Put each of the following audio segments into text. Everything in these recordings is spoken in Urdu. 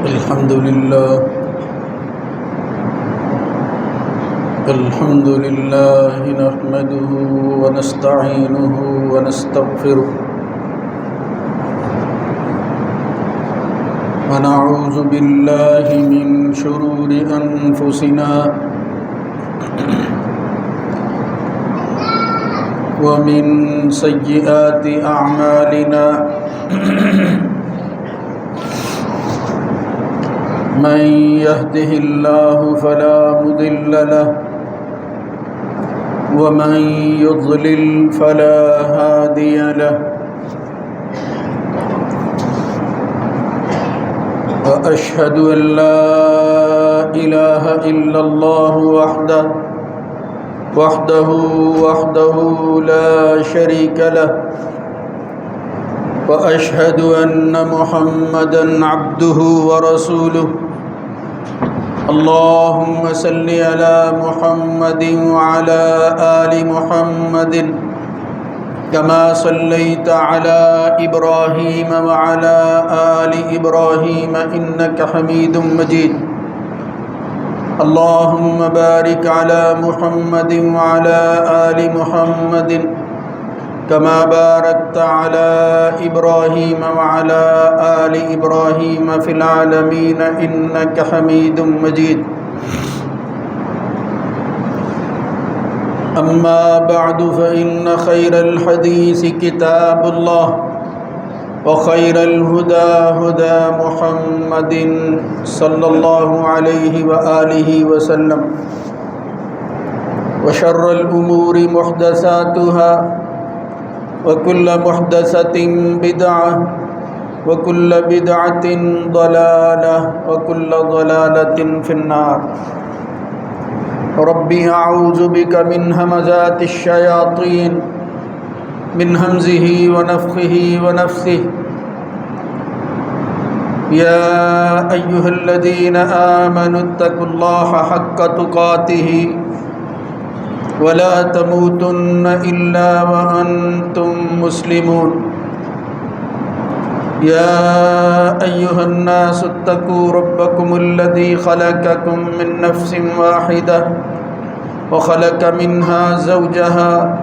الحمد لله نحمده ونستعينه ونستغفره ونعوذ بالله من شرور أنفسنا ومن سيئات أعمالنا من يهده الله فلا مضل له ومن يضلل فلا هادي له وأشهد أن لا إله إلا الله وحده لا شريك له وأشهد أن محمدًا عبده ورسوله اللهم صل على محمد وعلى آل محمد كما صليت على إبراهيم وعلى آل إبراهيم إنك حميد مجيد اللهم بارك على محمد وعلى آل محمد كما باركت على إبراهيم وعلى آل إبراهيم في العالمين إنك حميد مجيد أما بعد فإن خير الحديث كتاب الله وخير الهدى هدى محمد صلى الله عليه وآله وسلم وشر الأمور محدثاتها وكل محدثة بدعة وكل بدعة ضلالة وكل ضلالة في النار ربي أعوذ بك من همزات الشياطين من همزه ونفخه ونفثه يا أيها الذين آمنوا اتقوا الله حق تقاته ولا تموتن إلا وأنتم مسلمون يا أيها الناس اتقوا ربكم الذي خلقكم من نفس واحدة وخلق منها زوجها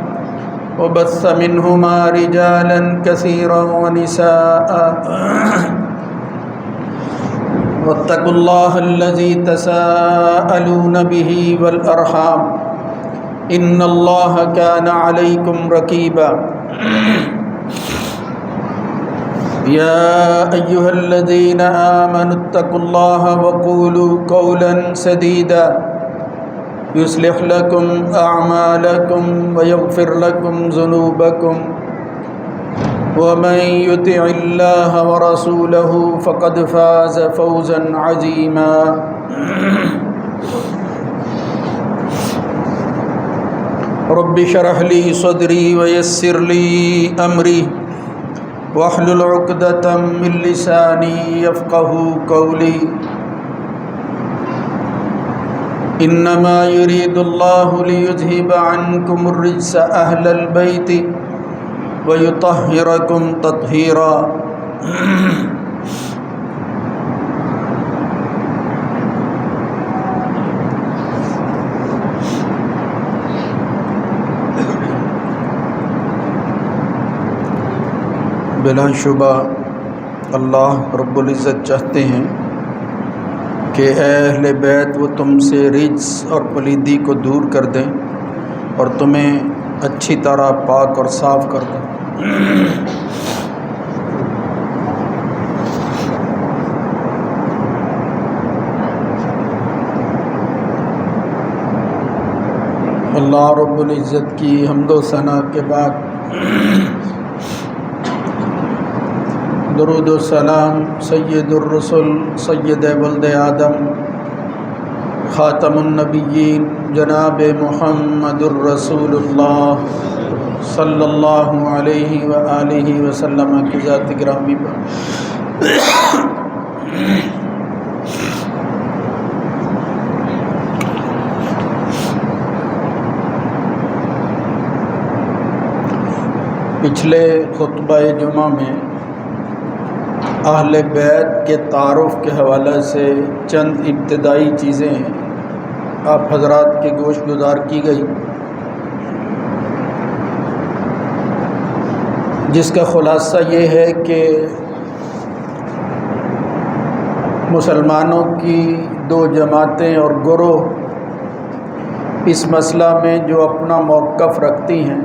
وبث منهما رجالا كثيرا ونساء واتقوا الله الذي تساءلون به والأرحام إن الله كان عليكم رقيبا يا أيها الذين آمنوا اتقوا الله وقولوا قولا سديدا يصلح لكم أعمالكم ويغفر لكم ذنوبكم ومن يطع الله ورسوله فقد فاز فوزا عظيما رب اشرح لي صدري ويسر لي أمري واحلل عقدة من لساني يفقه قولي إنما يريد الله ليذهب عنكم الرجس أهل البيت ويطهركم تطهيرا بلا شبہ اللہ رب العزت چاہتے ہیں کہ اے اہل بیت وہ تم سے رجس اور پلیدی کو دور کر دیں اور تمہیں اچھی طرح پاک اور صاف کر دیں۔ اللہ رب العزت کی حمد و ثنا کے بعد درود و سلام سید الرسل سید ولد آدم خاتم النبیین جناب محمد الرسول اللہ صلی اللہ علیہ وآلہ وسلم کی ذات گرامی پر پچھلے خطبہ جمعہ میں اہل بیت کے تعارف کے حوالے سے چند ابتدائی چیزیں آپ حضرات کے گوش گزار کی گئی، جس کا خلاصہ یہ ہے کہ مسلمانوں کی دو جماعتیں اور گروہ اس مسئلہ میں جو اپنا موقف رکھتی ہیں،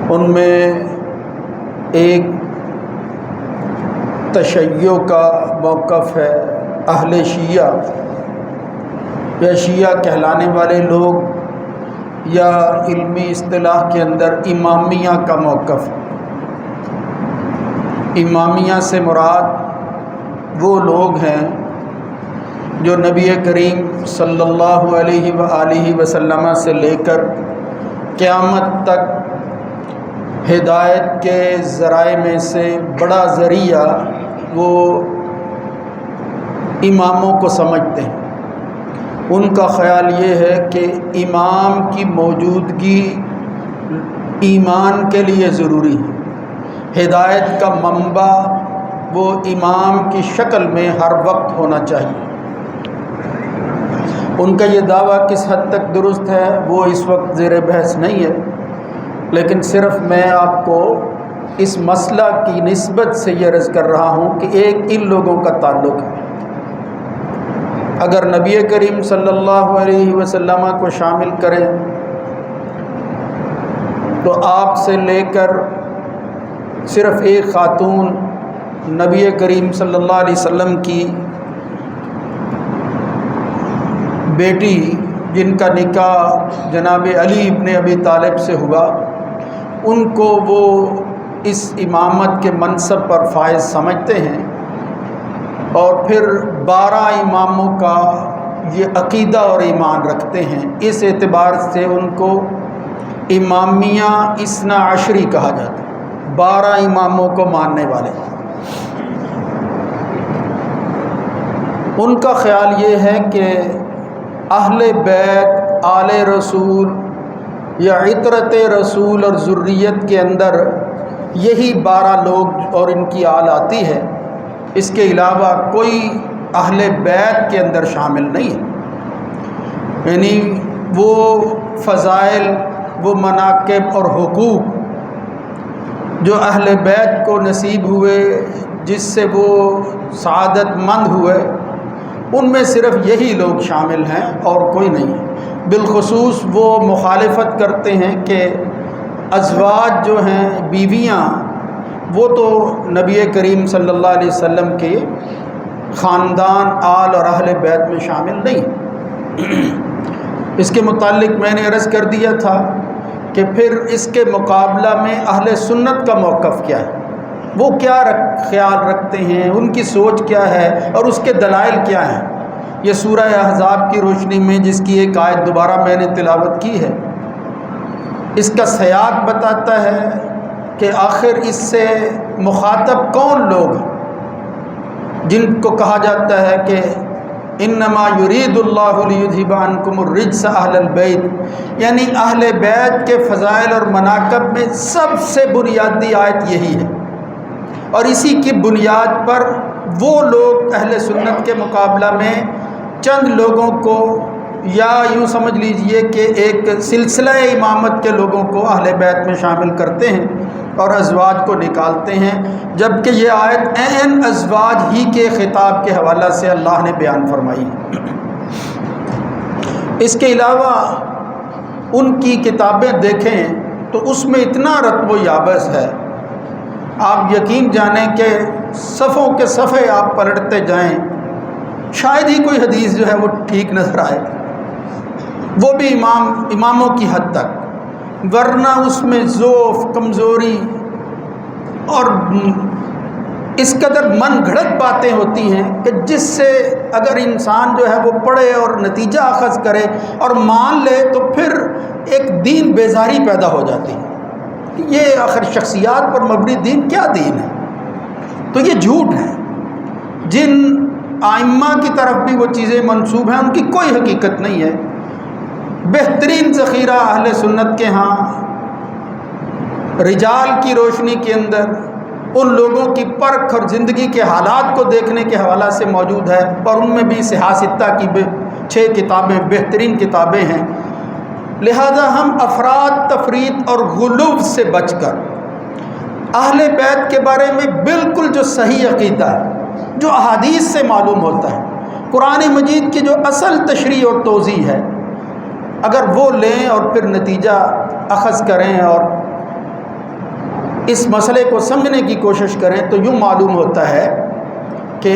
ان میں ایک تشیع کا موقف ہے، اہل شیعہ یا شیعہ کہلانے والے لوگ، یا علمی اصطلاح کے اندر امامیہ کا موقف ہے۔ امامیہ سے مراد وہ لوگ ہیں جو نبی کریم صلی اللہ علیہ وآلہ وسلم سے لے کر قیامت تک ہدایت کے ذرائع میں سے بڑا ذریعہ وہ اماموں کو سمجھتے ہیں۔ ان کا خیال یہ ہے کہ امام کی موجودگی ایمان کے لیے ضروری ہے، ہدایت کا منبع وہ امام کی شکل میں ہر وقت ہونا چاہیے۔ ان کا یہ دعویٰ کس حد تک درست ہے وہ اس وقت زیر بحث نہیں ہے، لیکن صرف میں آپ کو اس مسئلہ کی نسبت سے یہ عرض کر رہا ہوں کہ ایک ان لوگوں کا تعلق ہے۔ اگر نبی کریم صلی اللہ علیہ وسلم کو شامل کریں تو آپ سے لے کر صرف ایک خاتون نبی کریم صلی اللہ علیہ وسلم کی بیٹی، جن کا نکاح جناب علی ابن ابی طالب سے ہوا، ان کو وہ اس امامت کے منصب پر فائز سمجھتے ہیں، اور پھر 12 اماموں کا یہ عقیدہ اور ایمان رکھتے ہیں۔ اس اعتبار سے ان کو امامیہ اثنا عشری کہا جاتا ہے، 12 اماموں کو ماننے والے۔ ان کا خیال یہ ہے کہ اہل بیت، آل رسول یا عطرت رسول اور ذریت کے اندر یہی 12 لوگ اور ان کی آل آتی ہے، اس کے علاوہ کوئی اہل بیت کے اندر شامل نہیں ہے۔ یعنی وہ فضائل، وہ مناقب اور حقوق جو اہل بیت کو نصیب ہوئے، جس سے وہ سعادت مند ہوئے، ان میں صرف یہی لوگ شامل ہیں اور کوئی نہیں ہے۔ بالخصوص وہ مخالفت کرتے ہیں کہ ازواج جو ہیں، بیویاں، وہ تو نبی کریم صلی اللہ علیہ وسلم کے خاندان، آل اور اہل بیت میں شامل نہیں۔ اس کے متعلق میں نے عرض کر دیا تھا کہ پھر اس کے مقابلہ میں اہل سنت کا موقف کیا ہے، وہ کیا خیال رکھتے ہیں، ان کی سوچ کیا ہے اور اس کے دلائل کیا ہیں۔ یہ سورہ احزاب کی روشنی میں، جس کی ایک آیت دوبارہ میں نے تلاوت کی ہے، اس کا سیاق بتاتا ہے کہ آخر اس سے مخاطب کون لوگ ہیں، جن کو کہا جاتا ہے کہ انما یرید اللہ لیذھب عنکم الرجس اہل البیت، یعنی اہل بیت کے فضائل اور مناقب میں سب سے بنیادی آیت یہی ہے، اور اسی کی بنیاد پر وہ لوگ اہل سنت کے مقابلہ میں چند لوگوں کو، یا یوں سمجھ لیجئے کہ ایک سلسلہ امامت کے لوگوں کو اہل بیت میں شامل کرتے ہیں اور ازواج کو نکالتے ہیں، جبکہ یہ آیت عین ازواج ہی کے خطاب کے حوالہ سے اللہ نے بیان فرمائی ہے۔ اس کے علاوہ ان کی کتابیں دیکھیں تو اس میں اتنا رتب و یابس ہے، آپ یقین جانیں کہ صفوں کے صفحے آپ پلٹتے جائیں، شاید ہی کوئی حدیث جو ہے وہ ٹھیک نظر آئے، وہ بھی اماموں کی حد تک، ورنہ اس میں ضعف، کمزوری اور اس قدر من گھڑت باتیں ہوتی ہیں کہ جس سے اگر انسان جو ہے وہ پڑھے اور نتیجہ اخذ کرے اور مان لے تو پھر ایک دین بیزاری پیدا ہو جاتی ہے کہ یہ آخر شخصیات پر مبنی دین کیا دین ہے؟ تو یہ جھوٹ ہے۔ جن ائمہ کی طرف بھی وہ چیزیں منسوب ہیں، ان کی کوئی حقیقت نہیں ہے۔ بہترین ذخیرہ اہل سنت کے ہاں رجال کی روشنی کے اندر ان لوگوں کی پرکھ اور زندگی کے حالات کو دیکھنے کے حوالہ سے موجود ہے، اور ان میں بھی صحاح ستہ کی 6 کتابیں بہترین کتابیں ہیں۔ لہذا ہم افراد تفریط اور غلو سے بچ کر اہل بیت کے بارے میں بالکل جو صحیح عقیدہ ہے، جو احادیث سے معلوم ہوتا ہے، قرآن مجید کی جو اصل تشریح اور توضیح ہے، اگر وہ لیں اور پھر نتیجہ اخذ کریں اور اس مسئلے کو سمجھنے کی کوشش کریں، تو یوں معلوم ہوتا ہے کہ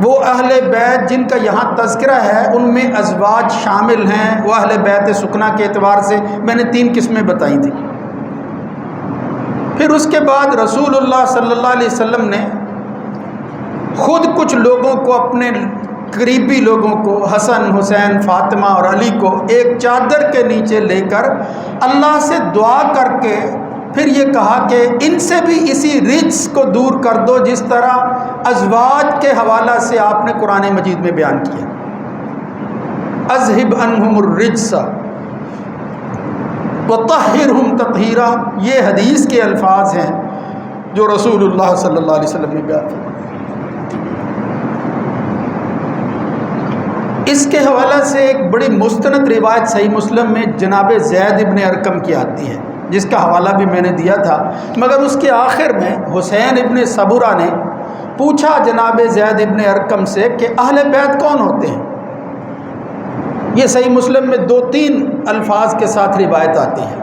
وہ اہل بیت جن کا یہاں تذکرہ ہے ان میں ازواج شامل ہیں۔ وہ اہل بیت سکنا کے اعتبار سے میں نے 3 قسمیں بتائی تھیں۔ پھر اس کے بعد رسول اللہ صلی اللہ علیہ وسلم نے خود کچھ لوگوں کو، اپنے قریبی لوگوں کو، حسن، حسین، فاطمہ اور علی کو ایک چادر کے نیچے لے کر اللہ سے دعا کر کے پھر یہ کہا کہ ان سے بھی اسی رجس کو دور کر دو جس طرح ازواج کے حوالہ سے آپ نے قرآن مجید میں بیان کیا، اذہب عنہم الرجس وطہرہم تطہیرا۔ یہ حدیث کے الفاظ ہیں جو رسول اللہ صلی اللہ علیہ وسلم نے بیان کیا۔ اس کے حوالہ سے ایک بڑی مستند روایت صحیح مسلم میں جناب زید ابن ارقم کی آتی ہے، جس کا حوالہ بھی میں نے دیا تھا، مگر اس کے آخر میں حسین ابن صبورہ نے پوچھا جناب زید ابن ارقم سے کہ اہل بیت کون ہوتے ہیں؟ یہ صحیح مسلم میں 2-3 الفاظ کے ساتھ روایت آتی ہے۔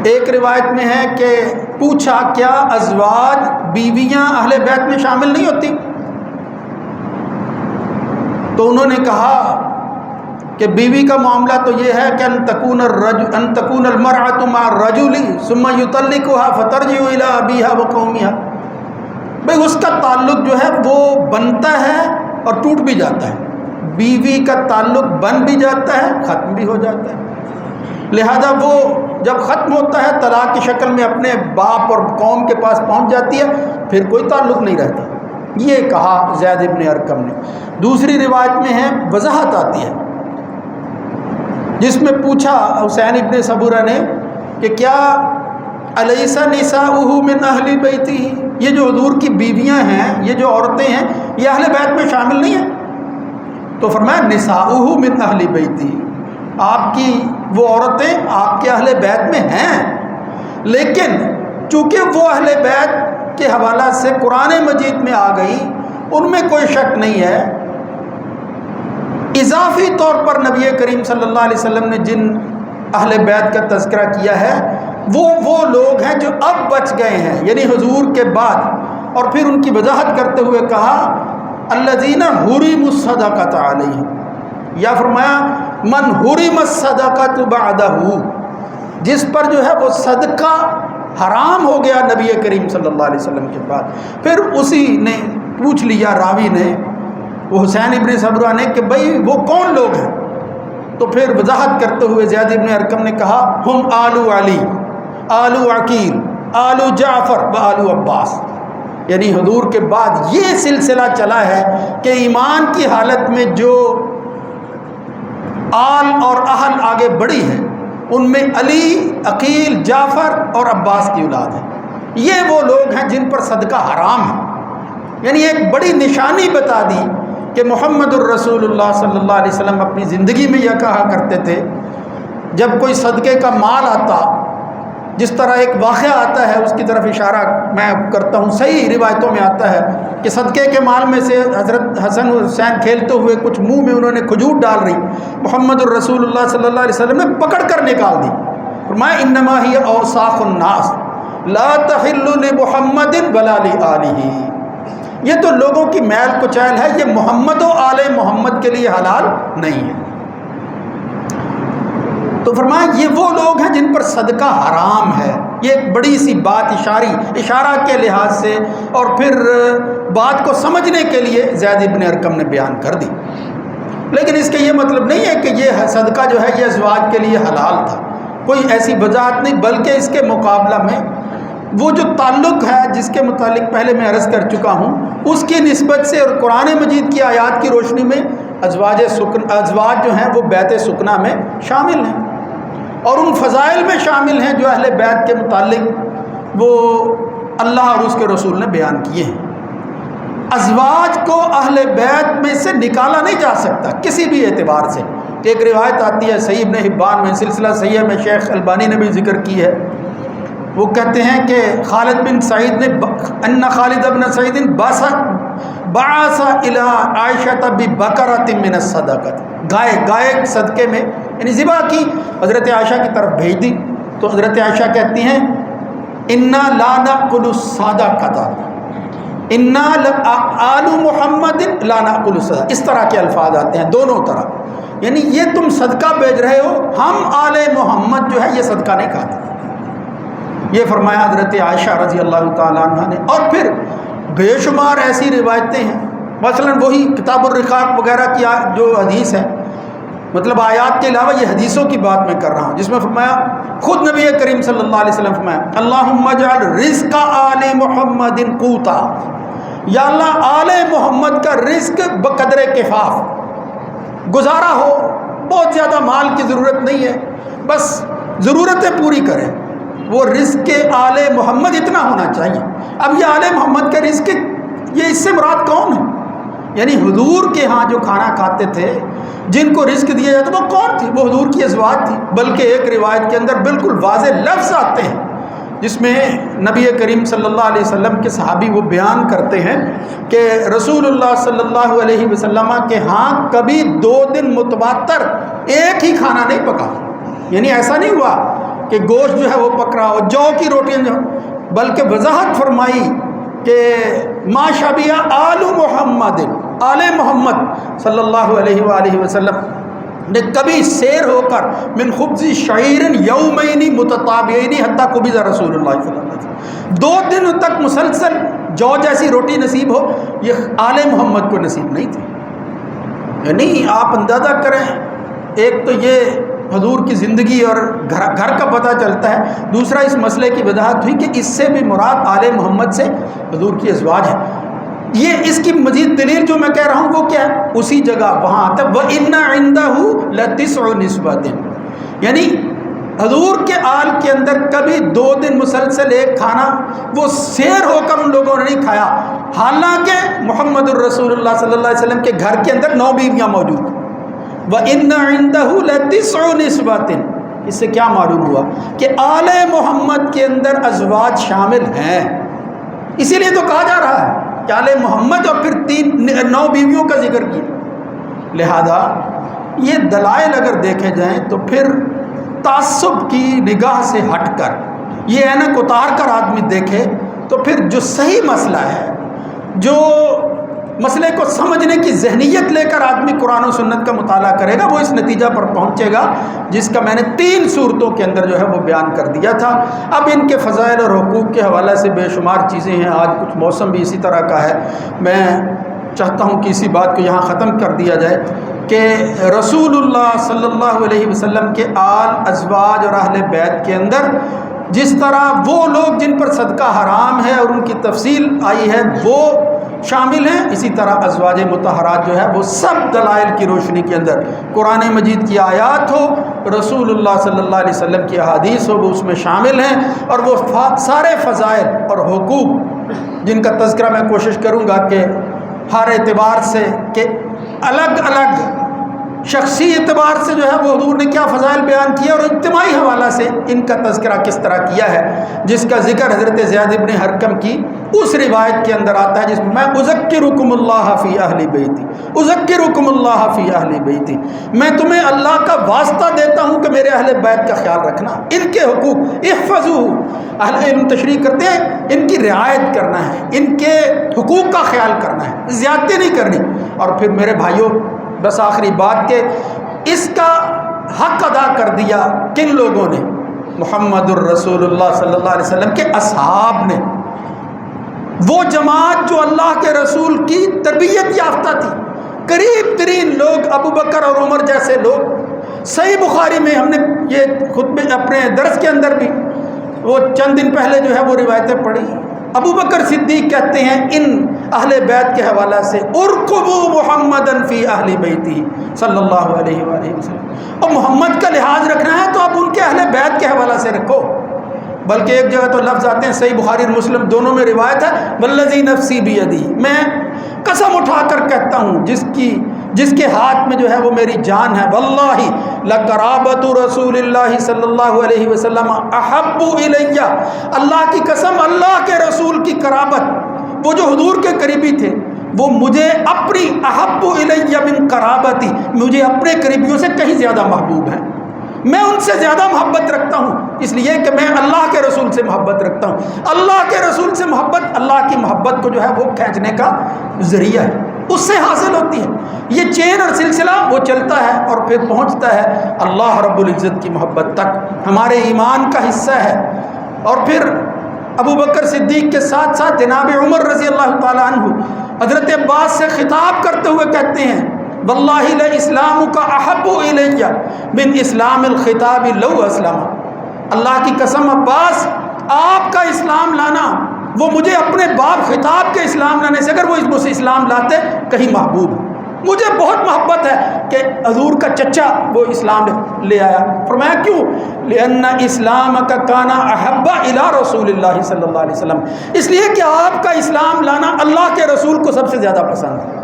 ایک روایت میں ہے کہ پوچھا کیا ازواج، بیویاں اہل بیت میں شامل نہیں ہوتی؟ تو انہوں نے کہا کہ بیوی کا معاملہ تو یہ ہے کہ ان تکون المرأة مع الرجل ثم يطلقها فترجع الى ابيها وقومها۔ بھئی اس کا تعلق جو ہے وہ بنتا ہے اور ٹوٹ بھی جاتا ہے، بیوی کا تعلق بن بھی جاتا ہے، ختم بھی ہو جاتا ہے۔ لہذا وہ جب ختم ہوتا ہے طلاق کی شکل میں اپنے باپ اور قوم کے پاس پہنچ جاتی ہے، پھر کوئی تعلق نہیں رہتا۔ یہ کہا زید ابن ارقم نے۔ دوسری روایت میں ہے، وضاحت آتی ہے جس میں پوچھا حسین ابن صبورہ نے کہ کیا الیس نساؤہ من اہل بیتی، یہ جو حضور کی بیویاں ہیں، یہ جو عورتیں ہیں، یہ اہل بیت میں شامل نہیں ہیں؟ تو فرمایا نساؤہ من اہل بیتی، آپ کی وہ عورتیں آپ کے اہل بیت میں ہیں، لیکن چونکہ وہ اہل بیت کے حوالہ سے قرآن مجید میں آ گئی، ان میں کوئی شک نہیں ہے۔ اضافی طور پر نبی کریم صلی اللہ علیہ وسلم نے جن اہل بیت کا تذکرہ کیا ہے وہ لوگ ہیں جو اب بچ گئے ہیں، یعنی حضور کے بعد، اور پھر ان کی وضاحت کرتے ہوئے کہا الذین حرموا الصدقۃ علیہم، یا فرمایا من حرم الصدقۃ بعدہ، جس پر جو ہے وہ صدقہ حرام ہو گیا نبی کریم صلی اللہ علیہ وسلم کے بعد۔ پھر اسی نے پوچھ لیا راوی نے، وہ حسین ابن صبورہ نے، کہ بھئی وہ کون لوگ ہیں؟ تو پھر وضاحت کرتے ہوئے زید ابن ارقم نے کہا ہم آل علی، آل عقیل، آل جعفر و آل عباس، یعنی حضور کے بعد یہ سلسلہ چلا ہے کہ ایمان کی حالت میں جو آل اور اہل آگے بڑھی ہے ان میں علی، عقیل، جعفر اور عباس کی اولاد ہے۔ یہ وہ لوگ ہیں جن پر صدقہ حرام ہے، یعنی ایک بڑی نشانی بتا دی کہ محمد الرسول اللہ صلی اللہ علیہ وسلم اپنی زندگی میں یہ کہا کرتے تھے، جب کوئی صدقے کا مال آتا، جس طرح ایک واقعہ آتا ہے اس کی طرف اشارہ میں کرتا ہوں، صحیح روایتوں میں آتا ہے کہ صدقے کے مال میں سے حضرت حسن حسین کھیلتے ہوئے کچھ منہ میں انہوں نے کھجور ڈال رہی، محمد الرسول اللہ صلی اللہ علیہ وسلم نے پکڑ کر نکال دی، فرمایا انما ہی اوساخ الناس لا تحل لمحمد ولا لآلہ، یہ تو لوگوں کی میل کچیل ہے، یہ محمد و آل محمد کے لیے حلال نہیں ہے۔ تو فرمایا یہ وہ لوگ ہیں جن پر صدقہ حرام ہے۔ یہ ایک بڑی سی بات اشارہ کے لحاظ سے اور پھر بات کو سمجھنے کے لیے زید ابن ارقم نے بیان کر دی، لیکن اس کا یہ مطلب نہیں ہے کہ یہ صدقہ جو ہے یہ ازواج کے لیے حلال تھا، کوئی ایسی وجاہت نہیں، بلکہ اس کے مقابلہ میں وہ جو تعلق ہے جس کے متعلق پہلے میں عرض کر چکا ہوں، اس کی نسبت سے اور قرآن مجید کی آیات کی روشنی میں ازواج جو ہیں وہ بیت سکنا میں شامل ہیں، اور ان فضائل میں شامل ہیں جو اہل بیت کے متعلق وہ اللہ اور اس کے رسول نے بیان کیے ہیں۔ ازواج کو اہل بیت میں سے نکالا نہیں جا سکتا کسی بھی اعتبار سے۔ ایک روایت آتی ہے صحیح ابن حبان میں، سلسلہ صحیح میں شیخ البانی نے بھی ذکر کی ہے، وہ کہتے ہیں کہ خالد بن سعید نے ان خالد بن سعید بعث الی عائشہ ببقرۃ من الصدقۃ، گائے صدقے میں یعنی ذبح کی حضرت عائشہ کی طرف بھیج دی، تو حضرت عائشہ کہتی ہیں انا لا ناکل الصدقۃ، انا آل محمد لا ناکل الصدقۃ، اس طرح کے الفاظ آتے ہیں دونوں طرح، یعنی یہ تم صدقہ بھیج رہے ہو، ہم آل محمد جو ہے یہ صدقہ نہیں کھاتے، یہ فرمایا حضرت عائشہ رضی اللہ تعالیٰ عنہ نے۔ اور پھر بے شمار ایسی روایتیں ہیں، مثلا وہی کتاب الرقاق وغیرہ کی جو حدیث ہے، مطلب آیات کے علاوہ یہ حدیثوں کی بات میں کر رہا ہوں، جس میں فرمایا خود نبی کریم صلی اللہ علیہ وسلم فرمایا اللہم اجعل رزق آل محمد قوتا، یا اللہ آل محمد کا رزق بقدر کفاف، گزارا ہو، بہت زیادہ مال کی ضرورت نہیں ہے، بس ضرورتیں پوری کریں، وہ رزق آل محمد اتنا ہونا چاہیے۔ اب یہ آل محمد کا رزق، یہ اس سے مراد کون ہے؟ یعنی حضور کے ہاں جو کھانا کھاتے تھے، جن کو رزق دیا جاتا وہ کون تھی؟ وہ حضور کی ازواج تھی، بلکہ ایک روایت کے اندر بالکل واضح لفظ آتے ہیں جس میں نبی کریم صلی اللہ علیہ وسلم کے صحابی وہ بیان کرتے ہیں کہ رسول اللہ صلی اللہ علیہ وسلم کے ہاں کبھی 2 دن متواتر ایک ہی کھانا نہیں پکا، یعنی ایسا نہیں ہوا کہ گوشت جو ہے وہ پک رہا ہو، جو کی روٹیاں جو، بلکہ وضاحت فرمائی کہ ما شبیہ آل محمد، آل محمد صلی اللہ علیہ وآلہ وسلم نے کبھی سیر ہو کر من خبز شعیر یومین متتابعین حتی قبض رسول اللہ صلی اللہ علیہ وسلم، 2 دن تک مسلسل جو جیسی روٹی نصیب ہو، یہ آل محمد کو نصیب نہیں تھی۔ یعنی آپ اندازہ کریں، ایک تو یہ حضور کی زندگی اور گھر کا پتہ چلتا ہے، دوسرا اس مسئلے کی وضاحت ہوئی کہ اس سے بھی مراد آل محمد سے حضور کی ازواج ہے۔ یہ اس کی مزید دلیل جو میں کہہ رہا ہوں وہ کیا ہے؟ اسی جگہ وہاں آتا ہے وَإِنَّ عِنْدَهُ لَتِسْعُ نِسْوَةٍ، یعنی حضور کے آل کے اندر کبھی 2 دن مسلسل ایک کھانا وہ سیر ہو کر ان لوگوں نے نہیں کھایا، حالانکہ محمد الرسول اللہ صلی اللہ علیہ وسلم کے گھر کے اندر 9 بیویاں موجود ہیں۔ وَإِنَّ عِنْدَهُ لَتِسْعُ نِسْوَةٍ، اس سے کیا معلوم ہوا کہ آل محمد کے اندر ازواج شامل ہیں، اسی لیے تو کہا جا رہا ہے کہ آل محمد، اور پھر 9 بیویوں کا ذکر کیا۔ لہذا یہ دلائل اگر دیکھے جائیں تو پھر تعصب کی نگاہ سے ہٹ کر یہ اینک اتار کر آدمی دیکھے تو پھر جو صحیح مسئلہ ہے، جو مسئلے کو سمجھنے کی ذہنیت لے کر آدمی قرآن و سنت کا مطالعہ کرے گا، وہ اس نتیجہ پر پہنچے گا جس کا میں نے 3 صورتوں کے اندر جو ہے وہ بیان کر دیا تھا۔ اب ان کے فضائل اور حقوق کے حوالے سے بے شمار چیزیں ہیں، آج کچھ موسم بھی اسی طرح کا ہے، میں چاہتا ہوں کہ اسی بات کو یہاں ختم کر دیا جائے کہ رسول اللہ صلی اللہ علیہ وسلم کے آل، ازواج اور اہل بیت کے اندر جس طرح وہ لوگ جن پر صدقہ حرام ہے اور ان کی تفصیل آئی ہے وہ شامل ہیں، اسی طرح ازواج مطہرات جو ہے وہ سب دلائل کی روشنی کے اندر، قرآن مجید کی آیات ہو، رسول اللہ صلی اللہ علیہ وسلم کی احادیث ہو، وہ اس میں شامل ہیں، اور وہ سارے فضائل اور حقوق جن کا تذکرہ میں کوشش کروں گا کہ ہر اعتبار سے کہ الگ الگ شخصی اعتبار سے جو ہے وہ حضور نے کیا فضائل بیان کیا، اور اجتماعی حوالہ سے ان کا تذکرہ کس طرح کیا ہے، جس کا ذکر حضرت زید ابن حرکم کی اس روایت کے اندر آتا ہے جس میں اذکرکم اللہ فی اہل بیتی، اذکرکم اللہ فی اہل بیتی، میں تمہیں اللہ کا واسطہ دیتا ہوں کہ میرے اہل بیت کا خیال رکھنا، ان کے حقوق احفظوا، اہل علم تشریح کرتے ہیں ان کی رعایت کرنا ہے، ان کے حقوق کا خیال کرنا ہے، زیادتی نہیں کرنی۔ اور پھر میرے بھائیوں، بس آخری بات کہ اس کا حق ادا کر دیا کن لوگوں نے؟ محمد الرسول اللہ صلی اللہ علیہ وسلم کے اصحاب نے، وہ جماعت جو اللہ کے رسول کی تربیت یافتہ تھی، قریب ترین لوگ ابو بکر اور عمر جیسے لوگ۔ صحیح بخاری میں ہم نے یہ خطبے اپنے درس کے اندر بھی وہ چند دن پہلے جو ہے وہ روایتیں پڑھی، ابو بکر صدیق کہتے ہیں ان اہل بیت کے حوالہ سے ارقبوا محمدا فی اہل بیتی صلی اللہ علیہ وآلہ وسلم، اور محمد کا لحاظ رکھنا ہے تو اب ان کے اہل بیت کے حوالہ سے رکھو، بلکہ ایک جگہ تو لفظ آتے ہیں، صحیح بخاری اور مسلم دونوں میں روایت ہے، والذی نفسی بیدی، میں قسم اٹھا کر کہتا ہوں جس کے ہاتھ میں جو ہے وہ میری جان ہے، واللہ لقرابۃ رسول اللہ صلی اللہ علیہ وسلم احب الی، اللہ کی قسم، اللہ کے رسول کی قرابت، وہ جو حضور کے قریبی تھے، وہ مجھے اپنی احب الی من قرابتی، مجھے اپنے قریبیوں سے کہیں زیادہ محبوب ہیں، میں ان سے زیادہ محبت رکھتا ہوں، اس لیے کہ میں اللہ کے رسول سے محبت رکھتا ہوں۔ اللہ کے رسول سے محبت اللہ کی محبت کو جو ہے وہ کھینچنے کا ذریعہ ہے، اس سے حاصل ہوتی ہے، یہ چین اور سلسلہ وہ چلتا ہے اور پھر پہنچتا ہے اللہ رب العزت کی محبت تک، ہمارے ایمان کا حصہ ہے۔ اور پھر ابو بکر صدیق کے ساتھ ساتھ جناب عمر رضی اللہ تعالیٰ عنہ حضرت عباس سے خطاب کرتے ہوئے کہتے ہیں، واللہ لاسلامک احب الی من اسلام الخطاب لو اسلم، اللہ کی قسم عباس، آپ کا اسلام لانا وہ مجھے اپنے باپ خطاب کے اسلام لانے سے، اگر وہ مجھ سے اسلام لاتے، کہیں محبوب، مجھے بہت محبت ہے کہ حضور کا چچا وہ اسلام لے آیا۔ فرمایا کیوں؟ لأن اسلامک کان احب الی رسول اللہ صلی اللہ علیہ وسلم، اس لیے کہ آپ کا اسلام لانا اللہ کے رسول کو سب سے زیادہ پسند ہے،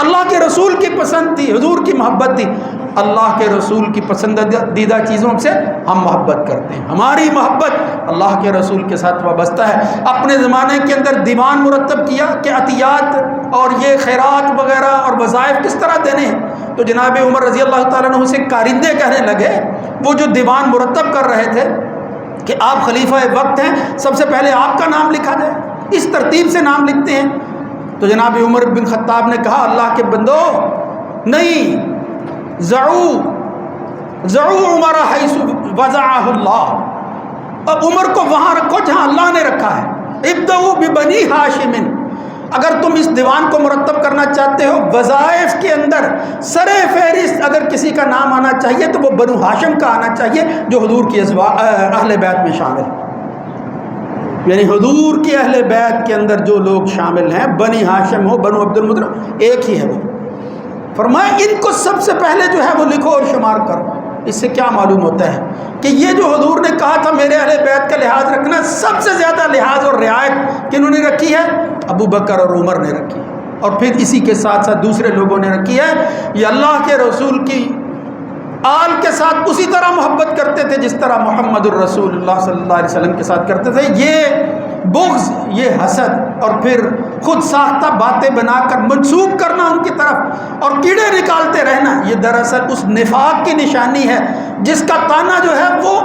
اللہ کے رسول کی پسند تھی، حضور کی محبت تھی، اللہ کے رسول کی پسندیدہ چیزوں سے ہم محبت کرتے ہیں، ہماری محبت اللہ کے رسول کے ساتھ وابستہ ہے۔ اپنے زمانے کے اندر دیوان مرتب کیا کہ عطیات اور یہ خیرات وغیرہ اور وظائف کس طرح دینے ہیں، تو جناب عمر رضی اللہ تعالیٰ عنہ سے کارندے کہنے لگے، وہ جو دیوان مرتب کر رہے تھے کہ آپ خلیفہ وقت ہیں، سب سے پہلے آپ کا نام لکھا جائے، اس ترتیب سے نام لکھتے ہیں۔ تو جناب عمر بن خطاب نے کہا، اللہ کے بندو نہیں، زعو عمر حیث وضعہ اللہ، اب عمر کو وہاں رکھو جہاں اللہ نے رکھا ہے، ابدؤوا ببنی ہاشم، اگر تم اس دیوان کو مرتب کرنا چاہتے ہو، وظائف کے اندر سر فہرست اگر کسی کا نام آنا چاہیے تو وہ بنو ہاشم کا آنا چاہیے، جو حضور کی اہل بیت میں شامل ہے، یعنی حضور کی اہل بیت کے اندر جو لوگ شامل ہیں، بنی ہاشم ہو، بنو عبد المطلب، ایک ہی ہے وہ۔ فرمایا ان کو سب سے پہلے جو ہے وہ لکھو اور شمار کرو۔ اس سے کیا معلوم ہوتا ہے کہ یہ جو حضور نے کہا تھا میرے اہل بیت کا لحاظ رکھنا، سب سے زیادہ لحاظ اور رعایت کنہوں نے رکھی ہے؟ ابو بکر اور عمر نے رکھی ہے، اور پھر اسی کے ساتھ ساتھ دوسرے لوگوں نے رکھی ہے۔ یہ اللہ کے رسول کی آل کے ساتھ اسی طرح محبت کرتے تھے جس طرح محمد الرسول اللہ صلی اللہ علیہ وسلم کے ساتھ کرتے تھے۔ یہ بغض، یہ حسد اور پھر خود ساختہ باتیں بنا کر منسوب کرنا ان کی طرف اور کیڑے نکالتے رہنا، یہ دراصل اس نفاق کی نشانی ہے جس کا تانا جو ہے وہ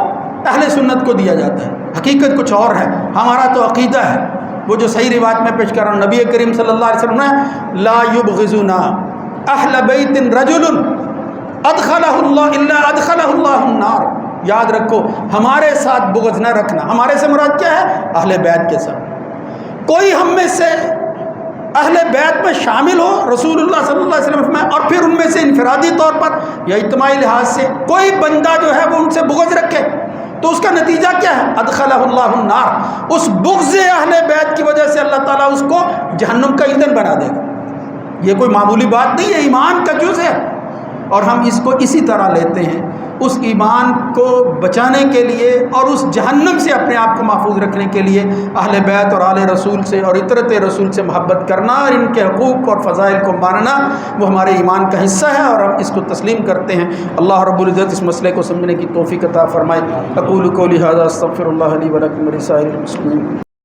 اہل سنت کو دیا جاتا ہے، حقیقت کچھ اور ہے۔ ہمارا تو عقیدہ ہے وہ جو صحیح روایت میں پیش کر رہا ہوں، نبی کریم صلی اللہ علیہ وسلم نے لا یبغضنا اہل بیت رجل ادخلہ اللہ الا ادخلہ اللہ النار، یاد رکھو ہمارے ساتھ بغض نہ رکھنا، ہمارے سے مراد کیا ہے؟ اہل بیت کے ساتھ۔ کوئی ہم میں سے اہل بیت میں شامل ہو، رسول اللہ صلی اللہ علیہ وسلم میں، اور پھر ان میں سے انفرادی طور پر یا اجتماعی لحاظ سے کوئی بندہ جو ہے وہ ان سے بغض رکھے، تو اس کا نتیجہ کیا ہے؟ ادخلہ اللہ النار، اس بغض اہل بیت کی وجہ سے اللہ تعالیٰ اس کو جہنم کا ایندھن بنا دے گا۔ یہ کوئی معمولی بات نہیں ہے، ایمان کا جز ہے، اور ہم اس کو اسی طرح لیتے ہیں۔ اس ایمان کو بچانے کے لیے اور اس جہنم سے اپنے آپ کو محفوظ رکھنے کے لیے اہل بیت اور آل رسول سے اور اطرت رسول سے محبت کرنا اور ان کے حقوق اور فضائل کو ماننا وہ ہمارے ایمان کا حصہ ہے، اور ہم اس کو تسلیم کرتے ہیں۔ اللہ رب العزت اس مسئلے کو سمجھنے کی توفیق عطا فرمائے۔ اقول قولی ھذا استغفر اللہ لی ولکم ولسائر المسلمین۔